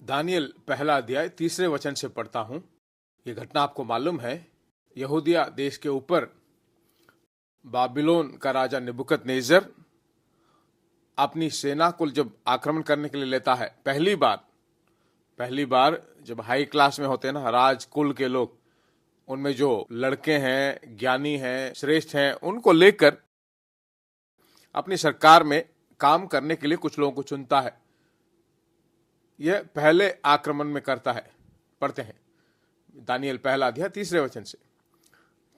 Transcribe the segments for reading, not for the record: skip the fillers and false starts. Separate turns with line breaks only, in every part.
Daniel पहला अध्याय 3 वचन से पढ़ता हूं। यह घटना आपको मालूम है, यहूदिया देश के ऊपर बाबिलोन का राजा नेबुकदनेस्सर अपनी सेना को जब आक्रमण करने के लिए लेता है, पहली बार जब हाई क्लास में होते हैं ना, राज कुल के लोग, उनमें जो लड़के हैं, ज्ञानी हैं, श्रेष्ठ हैं, उनको लेकर अपनी सरकार में काम करने के लिए कुछ लोगों को चुनता है। यह पहले आक्रमण में करता है। पढ़ते हैं दानियल पहला अध्याय 3 वचन से।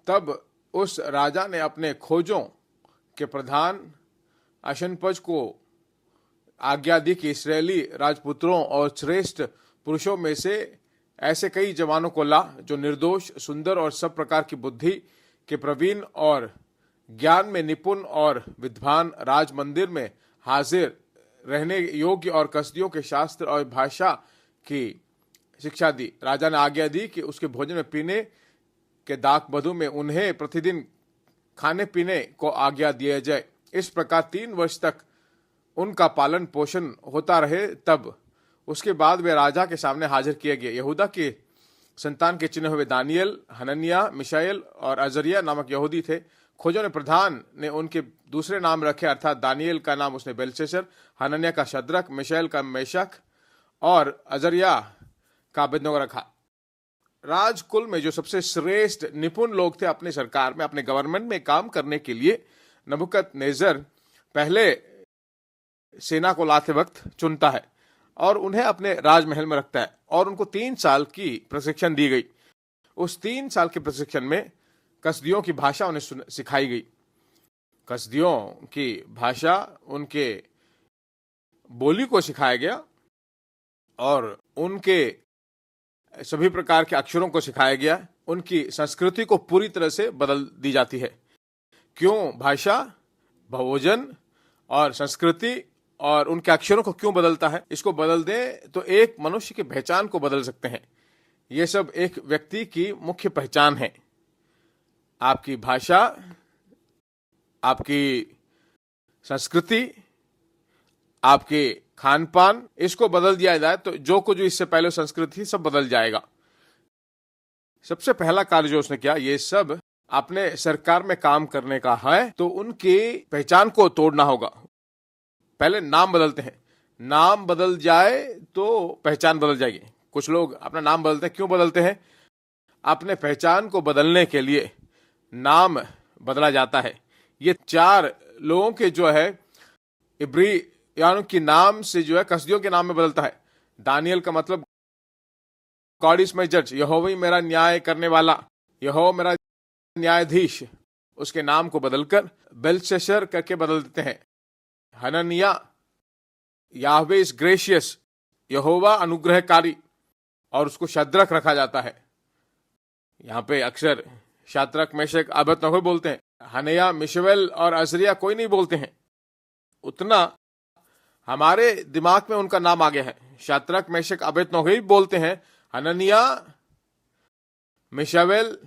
तब उस राजा ने अपने खोजों के प्रधान अशनपज को आज्ञा दी कि इस्राएली राजपुत्रों और श्रेष्ठ पुरुषों में से ऐसे कई जवानों को ला जो निर्दोष, सुंदर और सब प्रकार की बुद्धि के प्रवीण और ज्ञान में निपुण और विद्वान, राज मंदिर में हाजिर रहने योग्य और कसदियों के शास्त्र और भाषा की शिक्षा दी। राजा ने आज्ञा दी कि उसके भोजन में पीने के दाख बधु में उन्हें प्रतिदिन खाने पीने को आज्ञा दिया जाए। इस प्रकार 3 वर्ष तक उनका पालन पोषण होता रहे। तब उसके बाद वे राजा के सामने हाजिर किए गए। यहूदा के संतान के चुने हुए दानियल, हनन्याह, मिशाएल और अजरिया नामक यहूदी थे। खोजों ने प्रधान ने उनके दूसरे नाम रखे, अर्थात दानियल का नाम उसने बेलशस्सर, हनन्याह का शद्रक, मिशाएल का मेशक और अजरिया का अबेदनगो रखा। राजकुल में जो सबसे श्रेष्ठ निपुण लोग थे, अपने सरकार में, अपने गवर्नमेंट में काम करने के लिए नेबुकदनेस्सर पहले सेना को लाते वक्त चुनता है और उन्हें अपने राजमहल में रखता है और उनको 3 साल की प्रशिक्षण दी गई। उस 3 साल के प्रशिक्षण में कसदियों की भाषा उन्हें सिखाई गई। कसदियों की भाषा, उनके बोली को सिखाया गया और उनके सभी प्रकार के अक्षरों को सिखाया गया। उनकी संस्कृति को पूरी तरह से बदल दी जाती है। क्यों भाषा, भोजन और संस्कृति और उनके अक्षरों को क्यों बदलता है? इसको बदल दें तो एक मनुष्य की पहचान को बदल सकते हैं। ये सब एक व्यक्ति की मुख्य पहचान है। आपकी भाषा, आपकी संस्कृति, आपके खान पान, इसको बदल दिया जाए तो जो कुछ इससे पहले संस्कृति सब बदल जाएगा। सबसे पहला कार्य जो उसने किया, ये सब अपने सरकार में काम करने का है तो उनकी पहचान को तोड़ना होगा। पहले नाम बदलते हैं, नाम बदल जाए तो पहचान बदल जाएगी। कुछ लोग अपना नाम बदलते हैं। क्यों बदलते हैं? अपने पहचान को बदलने के लिए नाम बदला जाता है। ये 4 लोगों के जो है इब्री यानी कि नाम से जो है कसदियों के नाम में बदलता है। दानियल का मतलब गॉड इज माय जज, यहोवा मेरा न्याय करने वाला, यहोवा मेरा न्यायाधीश, उसके नाम को बदलकर बेलशस्सर करके बदल देते हैं। हनन्याह, याहवे इज ग्रेशियस, यहोवा अनुग्रहकारी, और उसको शद्रक रखा जाता है। यहाँ पे अक्सर शाद्रक, मेशक, अबेदनगो बोलते हैं। हनन्याह, मिशाएल और अजरिया कोई नहीं बोलते हैं। उतना हमारे दिमाग में उनका नाम आ गया है। शाद्रक, मेशक, अबेदनगो ही बोलते हैं। हनन्याह, मिशाएल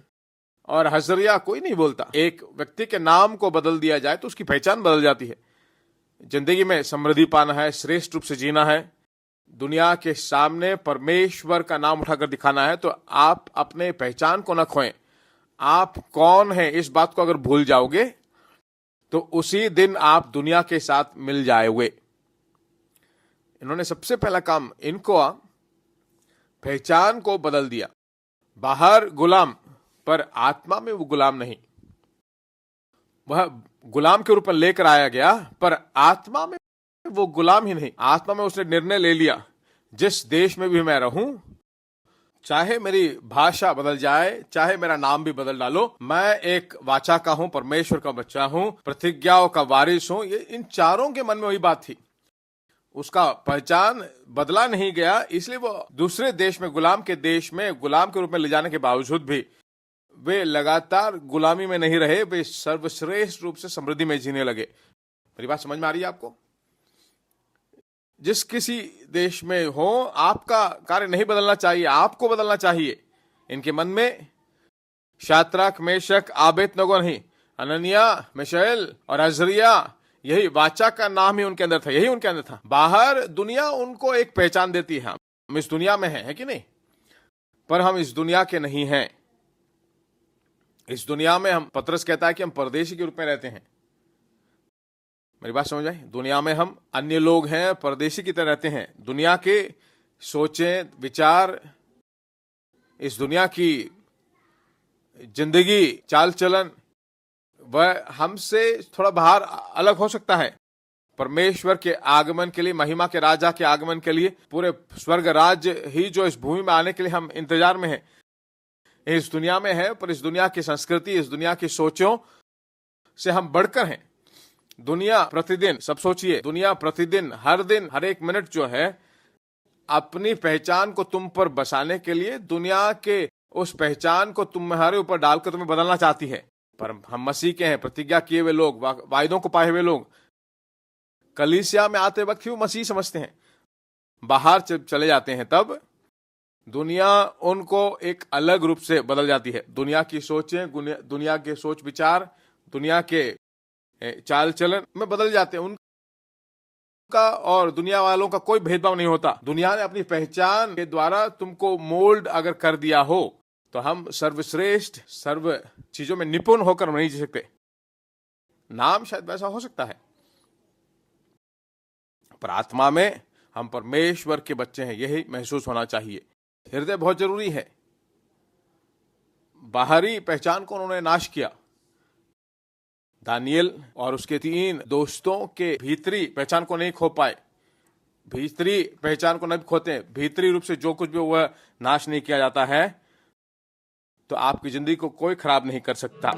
और अजरिया कोई नहीं बोलता। एक व्यक्ति के नाम को बदल दिया जाए तो उसकी पहचान बदल जाती है। जिंदगी में समृद्धि पाना है, श्रेष्ठ रूप से जीना है, दुनिया के सामने परमेश्वर का नाम उठाकर दिखाना है, तो आप अपने पहचान को न खोएं। आप कौन हैं इस बात को अगर भूल जाओगे तो उसी दिन आप दुनिया के साथ मिल जाओगे। इन्होंने सबसे पहला काम, इनको पहचान को बदल दिया। बाहर गुलाम, पर आत्मा में वो गुलाम नहीं। वह गुलाम के रूप में लेकर आया गया, पर आत्मा में वो गुलाम ही नहीं। आत्मा में उसने निर्णय ले लिया, जिस देश में भी मैं रहूं, चाहे मेरी भाषा बदल जाए, चाहे मेरा नाम भी बदल डालो, मैं एक वाचा का हूं, परमेश्वर का बच्चा हूं, प्रतिज्ञाओं का वारिस हूं। ये इन 4 के मन में वही बात थी। उसका पहचान बदला नहीं गया, इसलिए वो दूसरे देश में, गुलाम के देश में गुलाम के रूप में ले जाने के बावजूद भी वे लगातार गुलामी में नहीं रहे। वे सर्वश्रेष्ठ रूप से समृद्धि में जीने लगे। मेरी बात समझ में आ रही है आपको? जिस किसी देश में हो, आपका कार्य नहीं बदलना चाहिए, आपको बदलना चाहिए। इनके मन में शाद्रक, मेशक, अबेदनगो नहीं, हनन्याह, मिशाएल और अजरिया यही वाचा का नाम ही उनके अंदर था, यही उनके अंदर था। बाहर दुनिया उनको एक पहचान देती है, हम इस दुनिया में हैं, है कि नहीं? पर हम इस दुनिया के नहीं हैं। इस दुनिया में हम, पतरस कहता है कि हम परदेशी के रूप में रहते हैं। मेरी बात समझ आई? दुनिया में हम अन्य लोग हैं, परदेशी की तरह रहते हैं। दुनिया के सोचें, विचार, इस दुनिया की जिंदगी, चाल चलन, वह हमसे थोड़ा बाहर अलग हो सकता है। परमेश्वर के आगमन के लिए, महिमा के राजा के आगमन के लिए, पूरे स्वर्ग राज्य ही जो इस भूमि में आने के लिए हम इंतजार में हैं, इस दुनिया में है, पर इस दुनिया की संस्कृति, इस दुनिया की सोचों से हम बढ़कर हैं। दुनिया प्रतिदिन, सब सोचिए, दुनिया प्रतिदिन, हर दिन, हर एक मिनट जो है, अपनी पहचान को तुम पर बसाने के लिए दुनिया के उस पहचान को तुम्हारे ऊपर डालकर तुम्हें बदलना चाहती है। पर हम मसीह के हैं, प्रतिज्ञा किए हुए लोग, वायदों को पाए हुए लोग। कलीसिया में आते वक्त ही मसीह समझते हैं, बाहर चले जाते हैं तब दुनिया उनको एक अलग रूप से बदल जाती है। दुनिया की सोचें, दुनिया के सोच विचार, दुनिया के चाल चलन में बदल जाते हैं। उनका और दुनिया वालों का कोई भेदभाव नहीं होता। दुनिया ने अपनी पहचान के द्वारा तुमको मोल्ड अगर कर दिया हो, तो हम सर्वश्रेष्ठ, सर्व चीजों में निपुण होकर नहीं जी सकते। नाम शायद वैसा हो सकता है, पर आत्मा में हम परमेश्वर के बच्चे हैं, यही महसूस होना चाहिए। हृदय बहुत जरूरी है। बाहरी पहचान को उन्होंने नाश किया। दानियल और उसके 3 दोस्तों के भीतरी पहचान को नहीं खो पाए। भीतरी पहचान को नहीं खोते, भीतरी रूप से जो कुछ भी वह नाश नहीं किया जाता है, तो आपकी जिंदगी को कोई खराब नहीं कर सकता।